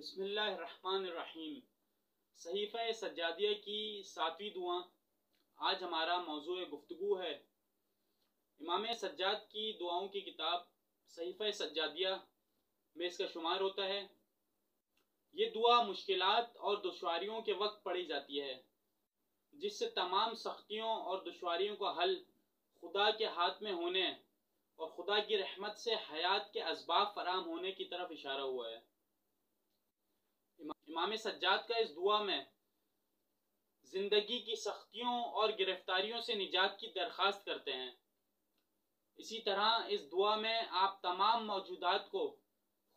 بسم اللہ الرحمن الرحیم۔ صحیفہ سجادیہ کی 7ویں دعا۔ آج ہمارا موضوع گفتگو ہے امام سجاد کی دعاؤں کی کتاب صحیفہ سجادیہ میں اس کا شمار ہوتا ہے۔ یہ دعا مشکلات اور دشواریوں کے وقت پڑھی جاتی ہے، جس سے تمام سختیوں اور دشواریوں کا حل خدا کے ہاتھ میں ہونے اور خدا کی رحمت سے حیات کے اسباب فراہم ہونے کی طرف اشارہ ہوا ہے۔ امام سجاد کا اس دعا میں زندگی کی سختیوں اور گرفتاریوں سے نجات کی درخواست کرتے ہیں۔ اسی طرح اس دعا میں آپ تمام موجودات کو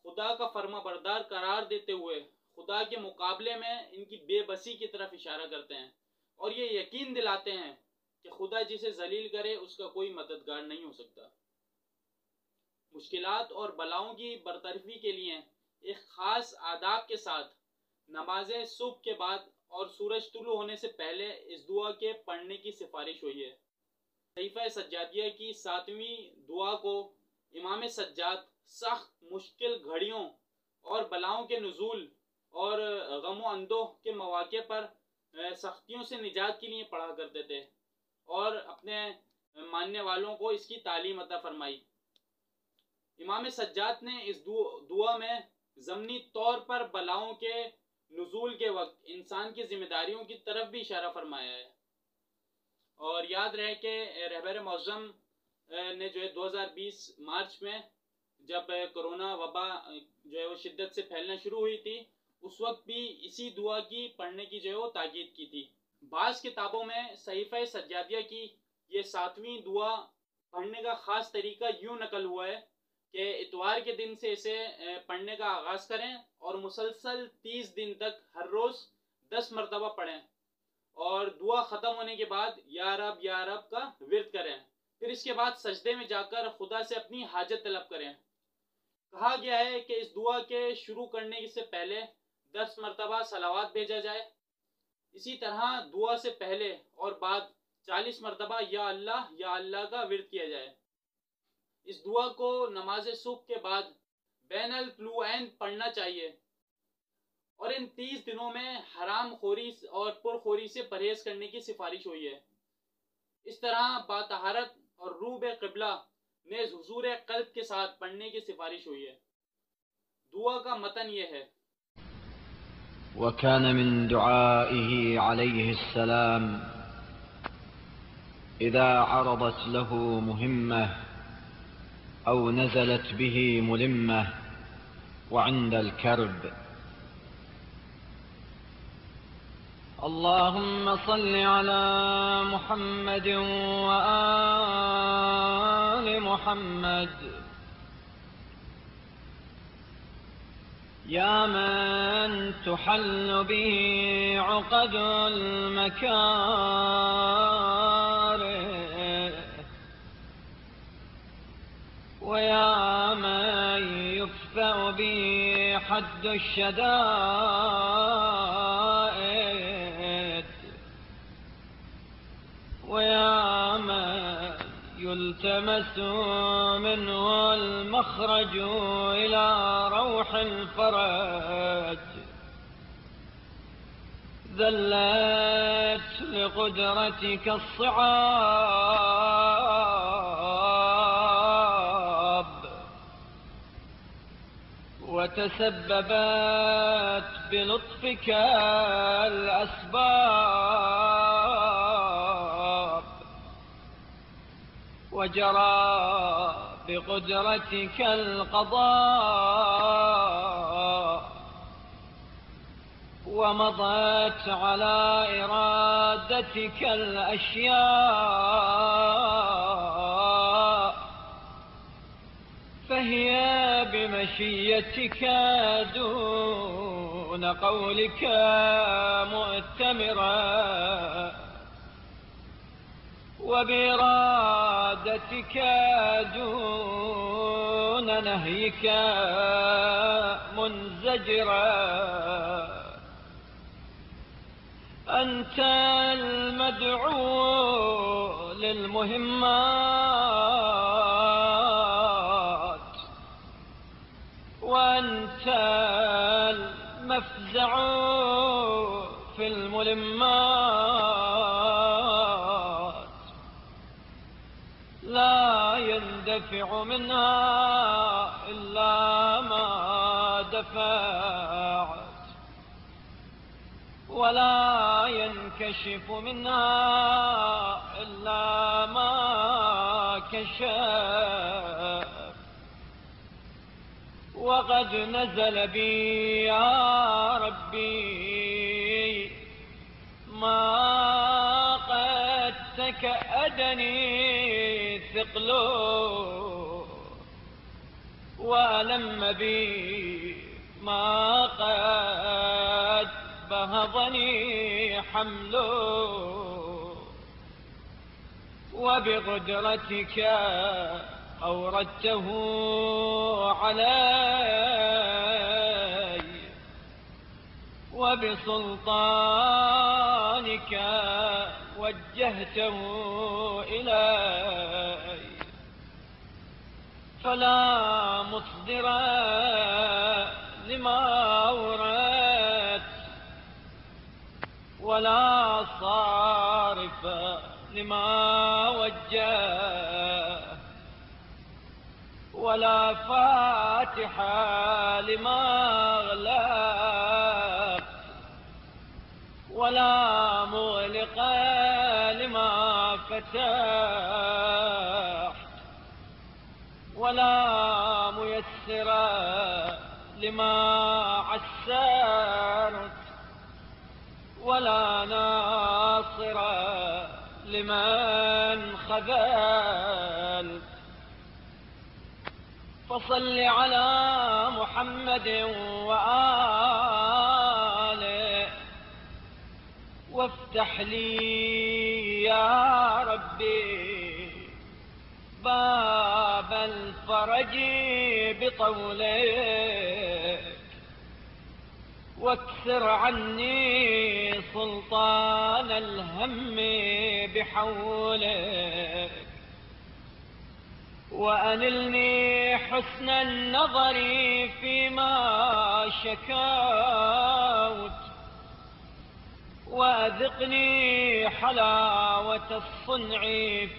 خدا کا فرما بردار قرار دیتے ہوئے خدا کے مقابلے میں ان کی بے بسی کی طرف اشارہ کرتے ہیں اور یہ یقین دلاتے ہیں کہ خدا جسے ذلیل کرے اس کا کوئی مددگار نہیں ہو سکتا۔ مشکلات اور بلاؤں کی برطرفی کے لیے ایک خاص آداب کے ساتھ نماز صبح کے بعد اور سورج طلوع ہونے سے پہلے اس دعا کے پڑھنے کی سفارش ہوئی ہے۔ صحیفہ سجادیہ کی 7ویں دعا کو امام سجاد سخت مشکل گھڑیوں اور بلاؤں کے نزول اور غم و اندوہ کے مواقع پر سختیوں سے نجات کے لیے پڑھا کرتے تھے اور اپنے ماننے والوں کو اس کی تعلیم عطا فرمائی۔ امام سجاد نے اس دعا میں ضمنی طور پر بلاؤں کے نزول کے وقت انسان کی ذمہ داریوں کی طرف بھی اشارہ فرمایا ہے۔ اور یاد رہے کہ رہبر معظم نے 2020 مارچ میں جب کرونا وبا وہ شدت سے پھیلنا شروع ہوئی تھی، اس وقت بھی اسی دعا کی پڑھنے کی وہ تاکید کی تھی۔ بعض کتابوں میں صحیفہ سجادیہ کی یہ 7ویں دعا پڑھنے کا خاص طریقہ یوں نقل ہوا ہے کہ اتوار کے دن سے اسے پڑھنے کا آغاز کریں اور مسلسل 30 دن تک ہر روز 10 مرتبہ پڑھیں اور دعا ختم ہونے کے بعد یا رب کا ورد کریں۔ پھر اس کے بعد سجدے میں جا کر خدا سے اپنی حاجت طلب کریں۔ کہا گیا ہے کہ اس دعا کے شروع کرنے سے پہلے 10 مرتبہ صلوات بھیجا جائے۔ اسی طرح دعا سے پہلے اور بعد 40 مرتبہ یا اللہ کا ورد کیا جائے۔ اس دعا کو نماز صبح کے بعد بین الطلوعین پڑھنا چاہیے اور ان 30 دنوں میں حرام خوری اور پرخوری سے پرہیز کرنے کی سفارش ہوئی ہے۔ اس طرح باطہارت اور روح قبلہ نیز حضور قلب کے ساتھ پڑھنے کی سفارش ہوئی ہے۔ دعا کا متن یہ ہے: وكان من دعائه عليه السلام إذا عرضت له مهمة أو نزلت به ملمة وعند الكرب: اللهم صل على محمد وآل محمد يا من تحل به عقد المكاره ويا من يكفأ به حد الشدائد ويا من يلتمس منه المخرج إلى روح الفرج ذلت لقدرتك الصعاب وتسببت بلطفك الأسباب وجرى بقدرتك القضاء ومضت على إرادتك الأشياء فهي بمشيتك دون قولك مؤتمرة وبإرادتك دون نهيك منزجرا. أنت المدعو للمهمات وأنت مفزع في الملمات لا يندفع منها إلا ما دفعت ولا ينكشف منها إلا ما كشف وقد نزل بي يا ربي ما قد تكأدني ثقله وألم بي ما قد بهضني حمله وبقدرتك أوردته علي وبسلطانك وجهته إلي فلا مصدر لما أوردت ولا صارف لما وجه ولا فاتح لما أغلق ولا مغلق لما فتح ولا ميسر لما عسرت ولا ناصر لمن خذلت فصل على محمد وآله وافتح لي يا ربي باب الفرج بطولك واكسر عني سلطان الهم بحولك وأنلني حسن النظر فيما شكوت وأذقني حلاوة الصنع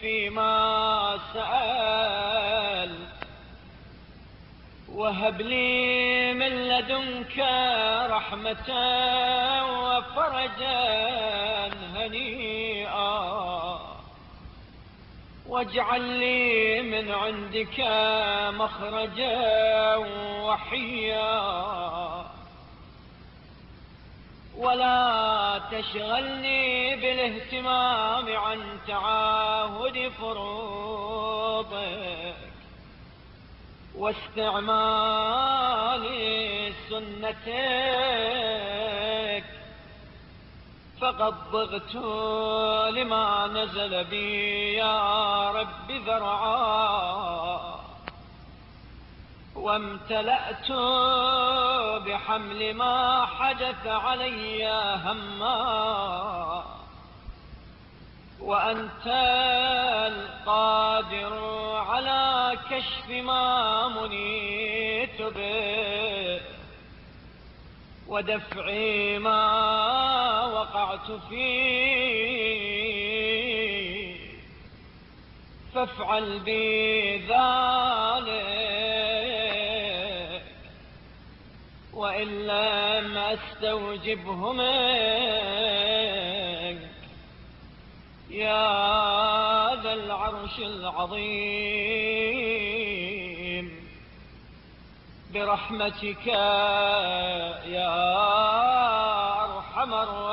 فيما سألت وهب لي من لدنك رحمة وفرجا هنيئا واجعل لي من عندك مخرجا وحيا ولا تشغلني بالاهتمام عن تعاهد فروضك واستعمال سنتك فقد ضغت لما نزل بي يا رب ذرعا وامتلأت بحمل ما حدث علي هما وأنت القادر على كشف ما منيت به ودفع ما وقعت فيه فافعل بي ذلك وإن لم أستوجبه منك يا ذا العرش العظيم برحمتك يا أرحم الراحمين.